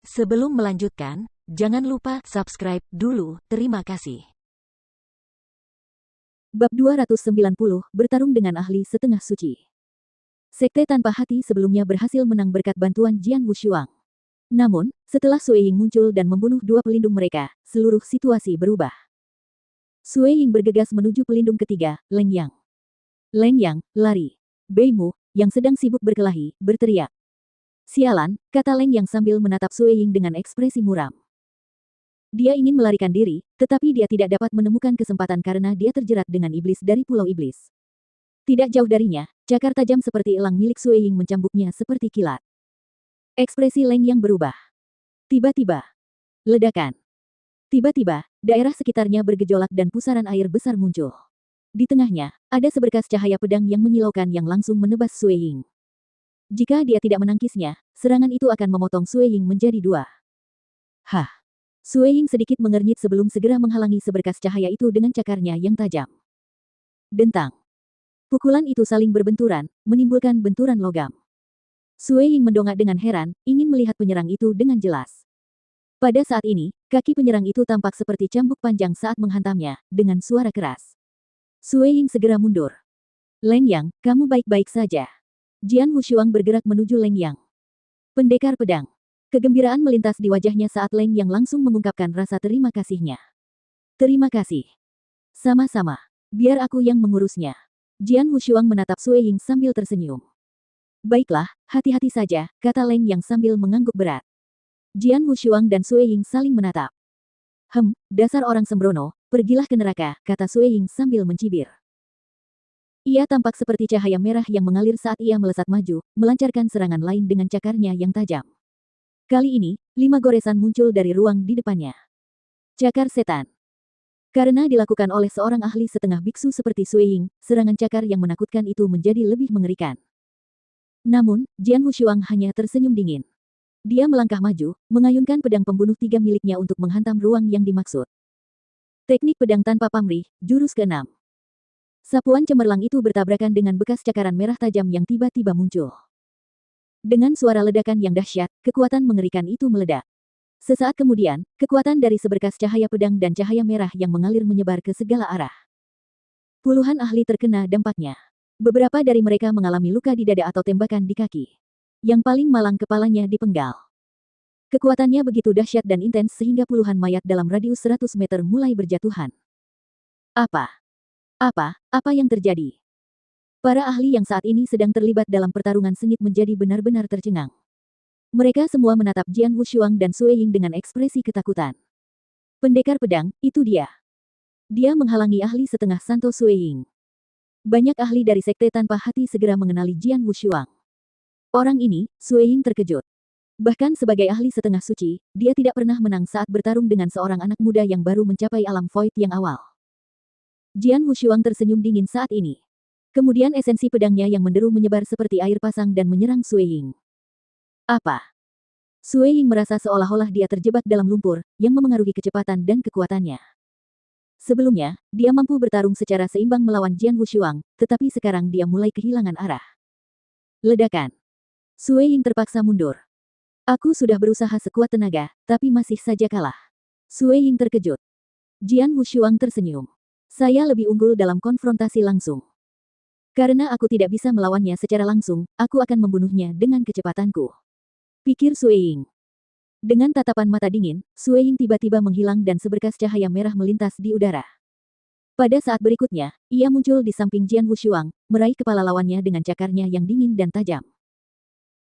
Sebelum melanjutkan, jangan lupa subscribe dulu. Terima kasih. Bab 290, bertarung dengan ahli setengah suci. Sekte tanpa hati sebelumnya berhasil menang berkat bantuan Jian Wushuang. Namun, setelah Sui Ying muncul dan membunuh dua pelindung mereka, seluruh situasi berubah. Sui Ying bergegas menuju pelindung ketiga, Leng Yang. Leng Yang, lari. Bei Mu, yang sedang sibuk berkelahi, berteriak. Sialan, kata Leng Yang sambil menatap Sui Ying dengan ekspresi muram. Dia ingin melarikan diri, tetapi dia tidak dapat menemukan kesempatan karena dia terjerat dengan iblis dari Pulau Iblis. Tidak jauh darinya, cakar tajam seperti elang milik Sui Ying mencambuknya seperti kilat. Ekspresi Leng Yang berubah. Tiba-tiba, ledakan. Tiba-tiba, daerah sekitarnya bergejolak dan pusaran air besar muncul. Di tengahnya, ada seberkas cahaya pedang yang menyilaukan yang langsung menebas Sui Ying. Jika dia tidak menangkisnya, serangan itu akan memotong Sui Ying menjadi dua. Hah! Sui Ying sedikit mengernyit sebelum segera menghalangi seberkas cahaya itu dengan cakarnya yang tajam. Dentang. Pukulan itu saling berbenturan, menimbulkan benturan logam. Sui Ying mendongak dengan heran, ingin melihat penyerang itu dengan jelas. Pada saat ini, kaki penyerang itu tampak seperti cambuk panjang saat menghantamnya, dengan suara keras. Sui Ying segera mundur. Leng Yang, kamu baik-baik saja. Jian Wushuang bergerak menuju Leng Yang. Pendekar pedang. Kegembiraan melintas di wajahnya saat Leng Yang langsung mengungkapkan rasa terima kasihnya. Terima kasih. Sama-sama. Biar aku yang mengurusnya. Jian Wushuang menatap Sui Ying sambil tersenyum. Baiklah, hati-hati saja, kata Leng Yang sambil mengangguk berat. Jian Wushuang dan Sui Ying saling menatap. Dasar orang sembrono, pergilah ke neraka, kata Sui Ying sambil mencibir. Ia tampak seperti cahaya merah yang mengalir saat ia melesat maju, melancarkan serangan lain dengan cakarnya yang tajam. Kali ini, 5 goresan muncul dari ruang di depannya. Cakar setan. Karena dilakukan oleh seorang ahli setengah biksu seperti Sui Ying, serangan cakar yang menakutkan itu menjadi lebih mengerikan. Namun, Jian Wushuang hanya tersenyum dingin. Dia melangkah maju, mengayunkan pedang pembunuh 3 miliknya untuk menghantam ruang yang dimaksud. Teknik pedang tanpa pamrih, jurus ke-6. Sapuan cemerlang itu bertabrakan dengan bekas cakaran merah tajam yang tiba-tiba muncul. Dengan suara ledakan yang dahsyat, kekuatan mengerikan itu meledak. Sesaat kemudian, kekuatan dari seberkas cahaya pedang dan cahaya merah yang mengalir menyebar ke segala arah. Puluhan ahli terkena dampaknya. Beberapa dari mereka mengalami luka di dada atau tembakan di kaki. Yang paling malang kepalanya dipenggal. Kekuatannya begitu dahsyat dan intens sehingga puluhan mayat dalam radius 100 meter mulai berjatuhan. Apa yang terjadi? Para ahli yang saat ini sedang terlibat dalam pertarungan sengit menjadi benar-benar tercengang. Mereka semua menatap Jian Wushuang dan Sui Ying dengan ekspresi ketakutan. Pendekar pedang, itu dia. Dia menghalangi ahli setengah santo Sui Ying. Banyak ahli dari sekte tanpa hati segera mengenali Jian Wushuang. Orang ini, Sui Ying terkejut. Bahkan sebagai ahli setengah suci, dia tidak pernah menang saat bertarung dengan seorang anak muda yang baru mencapai alam void yang awal. Jian Wushuang tersenyum dingin saat ini. Kemudian esensi pedangnya yang menderu menyebar seperti air pasang dan menyerang Sui Ying. Sui Ying merasa seolah-olah dia terjebak dalam lumpur, yang memengaruhi kecepatan dan kekuatannya. Sebelumnya, dia mampu bertarung secara seimbang melawan Jian Wushuang, tetapi sekarang dia mulai kehilangan arah. Ledakan. Sui Ying terpaksa mundur. Aku sudah berusaha sekuat tenaga, tapi masih saja kalah. Sui Ying terkejut. Jian Wushuang tersenyum. Saya lebih unggul dalam konfrontasi langsung. Karena aku tidak bisa melawannya secara langsung, aku akan membunuhnya dengan kecepatanku. Pikir Sui Ying. Dengan tatapan mata dingin, Sui Ying tiba-tiba menghilang dan seberkas cahaya merah melintas di udara. Pada saat berikutnya, ia muncul di samping Jian Wushuang, meraih kepala lawannya dengan cakarnya yang dingin dan tajam.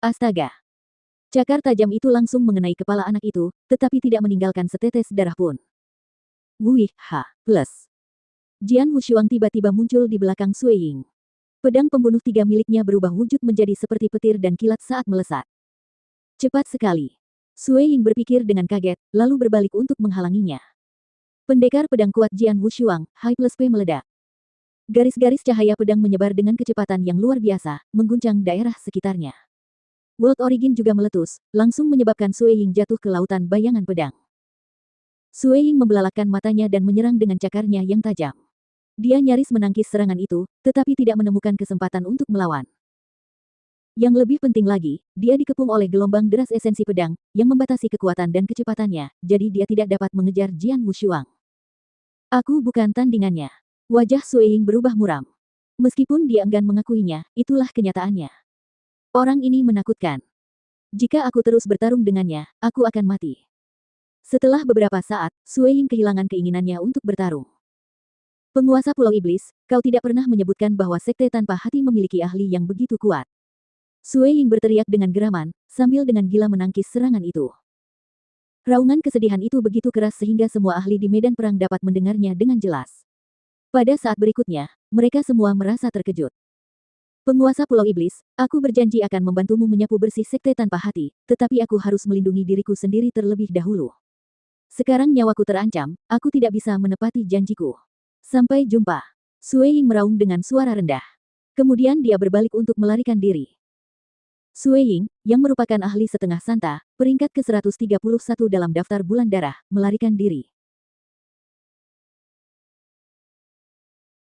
Astaga! Cakar tajam itu langsung mengenai kepala anak itu, tetapi tidak meninggalkan setetes darah pun. Jian Wushuang tiba-tiba muncul di belakang Sui Ying. Pedang pembunuh 3 miliknya berubah wujud menjadi seperti petir dan kilat saat melesat. Cepat sekali. Sui Ying berpikir dengan kaget, lalu berbalik untuk menghalanginya. Pendekar pedang kuat Jian Wushuang, High Plus P meledak. Garis-garis cahaya pedang menyebar dengan kecepatan yang luar biasa, mengguncang daerah sekitarnya. World Origin juga meletus, langsung menyebabkan Sui Ying jatuh ke lautan bayangan pedang. Sui Ying membelalakkan matanya dan menyerang dengan cakarnya yang tajam. Dia nyaris menangkis serangan itu, tetapi tidak menemukan kesempatan untuk melawan. Yang lebih penting lagi, dia dikepung oleh gelombang deras esensi pedang, yang membatasi kekuatan dan kecepatannya, jadi dia tidak dapat mengejar Jian Wushuang. Aku bukan tandingannya. Wajah Sue Ying berubah muram. Meskipun dia enggan mengakuinya, itulah kenyataannya. Orang ini menakutkan. Jika aku terus bertarung dengannya, aku akan mati. Setelah beberapa saat, Sue Ying kehilangan keinginannya untuk bertarung. Penguasa Pulau Iblis, kau tidak pernah menyebutkan bahwa Sekte Tanpa Hati memiliki ahli yang begitu kuat. Sue Ying berteriak dengan geraman, sambil dengan gila menangkis serangan itu. Raungan kesedihan itu begitu keras sehingga semua ahli di medan perang dapat mendengarnya dengan jelas. Pada saat berikutnya, mereka semua merasa terkejut. Penguasa Pulau Iblis, aku berjanji akan membantumu menyapu bersih Sekte Tanpa Hati, tetapi aku harus melindungi diriku sendiri terlebih dahulu. Sekarang nyawaku terancam, aku tidak bisa menepati janjiku. Sampai jumpa. Sue Ying meraung dengan suara rendah. Kemudian dia berbalik untuk melarikan diri. Sue Ying, yang merupakan ahli setengah santa, peringkat ke-131 dalam daftar bulan darah, melarikan diri.